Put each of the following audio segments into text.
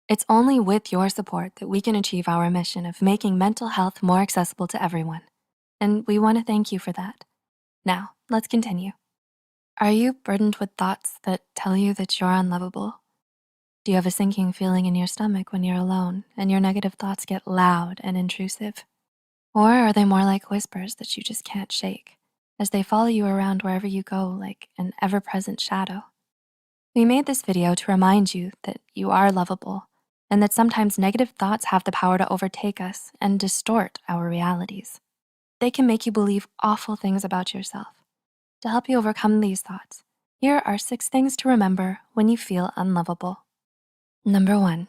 It's only with your support that we can achieve our mission of making mental health more accessible to everyone. And we wanna thank you for that. Now, let's continue. Are you burdened with thoughts that tell you that you're unlovable? Do you have a sinking feeling in your stomach when you're alone and your negative thoughts get loud and intrusive? Or are they more like whispers that you just can't shake as they follow you around wherever you go like an ever-present shadow? We made this video to remind you that you are lovable and that sometimes negative thoughts have the power to overtake us and distort our realities. They can make you believe awful things about yourself. To help you overcome these thoughts, here are 6 things to remember when you feel unlovable. Number 1,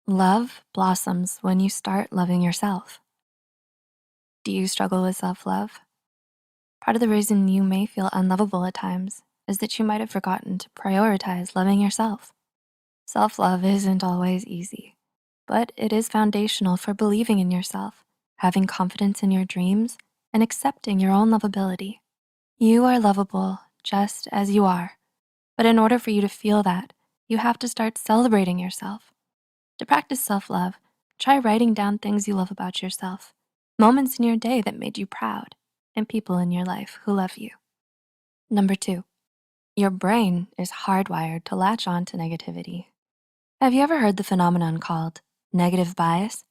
love blossoms when you start loving yourself. Do you struggle with self-love? Part of the reason you may feel unlovable at times is that you might have forgotten to prioritize loving yourself. Self-love isn't always easy, but it is foundational for believing in yourself, having confidence in your dreams, and accepting your own lovability. You are lovable just as you are, but in order for you to feel that, you have to start celebrating yourself. To practice self-love, try writing down things you love about yourself, moments in your day that made you proud, and people in your life who love you. Number 2, your brain is hardwired to latch on to negativity. Have you ever heard the phenomenon called negative bias?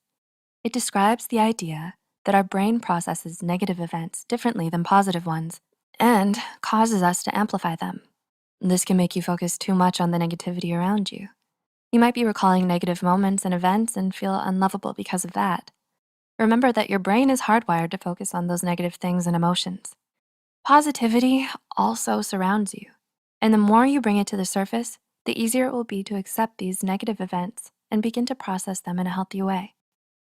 It describes the idea that our brain processes negative events differently than positive ones and causes us to amplify them. This can make you focus too much on the negativity around you. You might be recalling negative moments and events and feel unlovable because of that. Remember that your brain is hardwired to focus on those negative things and emotions. Positivity also surrounds you, and the more you bring it to the surface, the easier it will be to accept these negative events and begin to process them in a healthy way.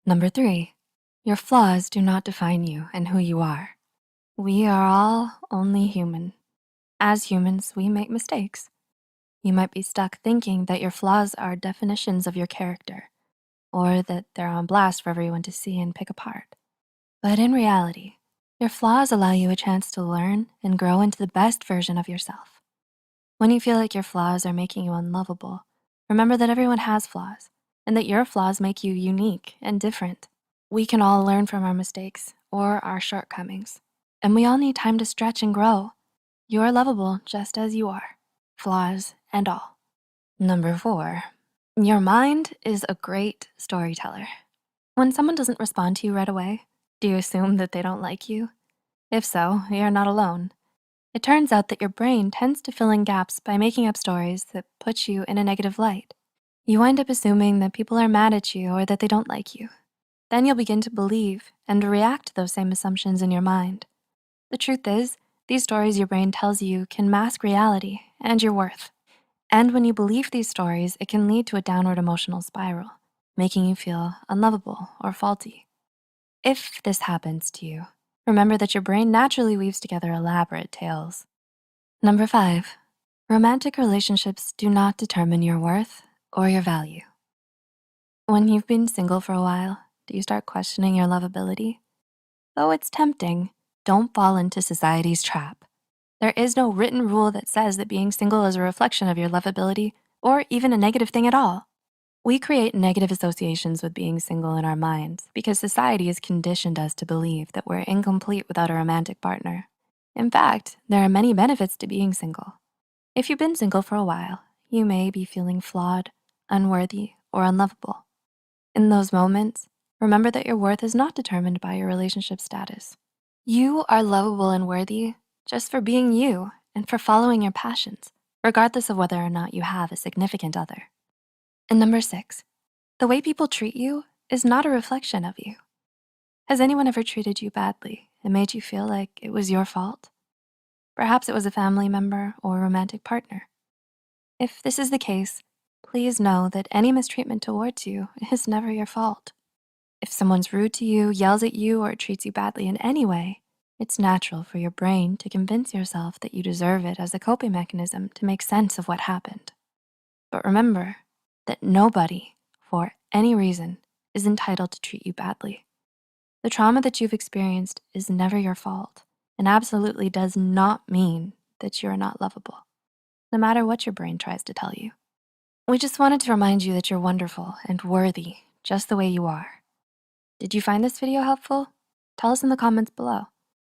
Number 3, your flaws do not define you and who you are. We are all only human. As humans, we make mistakes. You might be stuck thinking that your flaws are definitions of your character or that they're on blast for everyone to see and pick apart. But in reality, your flaws allow you a chance to learn and grow into the best version of yourself. When you feel like your flaws are making you unlovable, remember that everyone has flaws and that your flaws make you unique and different. We can all learn from our mistakes or our shortcomings, and we all need time to stretch and grow. You are lovable just as you are, flaws and all. Number 4, your mind is a great storyteller. When someone doesn't respond to you right away, do you assume that they don't like you? If so, you're not alone. It turns out that your brain tends to fill in gaps by making up stories that put you in a negative light. You wind up assuming that people are mad at you or that they don't like you. Then you'll begin to believe and react to those same assumptions in your mind. The truth is, these stories your brain tells you can mask reality and your worth. And when you believe these stories, it can lead to a downward emotional spiral, making you feel unlovable or faulty. If this happens to you, remember that your brain naturally weaves together elaborate tales. Number 5, romantic relationships do not determine your worth or your value. When you've been single for a while, do you start questioning your lovability? Though it's tempting, don't fall into society's trap. There is no written rule that says that being single is a reflection of your lovability or even a negative thing at all. We create negative associations with being single in our minds because society has conditioned us to believe that we're incomplete without a romantic partner. In fact, there are many benefits to being single. If you've been single for a while, you may be feeling flawed, unworthy, or unlovable. In those moments, remember that your worth is not determined by your relationship status. You are lovable and worthy just for being you and for following your passions, regardless of whether or not you have a significant other. And number 6, the way people treat you is not a reflection of you. Has anyone ever treated you badly and made you feel like it was your fault? Perhaps it was a family member or a romantic partner. If this is the case, please know that any mistreatment towards you is never your fault. If someone's rude to you, yells at you, or treats you badly in any way, it's natural for your brain to convince yourself that you deserve it as a coping mechanism to make sense of what happened. But remember that nobody, for any reason, is entitled to treat you badly. The trauma that you've experienced is never your fault and absolutely does not mean that you're not lovable, no matter what your brain tries to tell you. We just wanted to remind you that you're wonderful and worthy, just the way you are. Did you find this video helpful? Tell us in the comments below.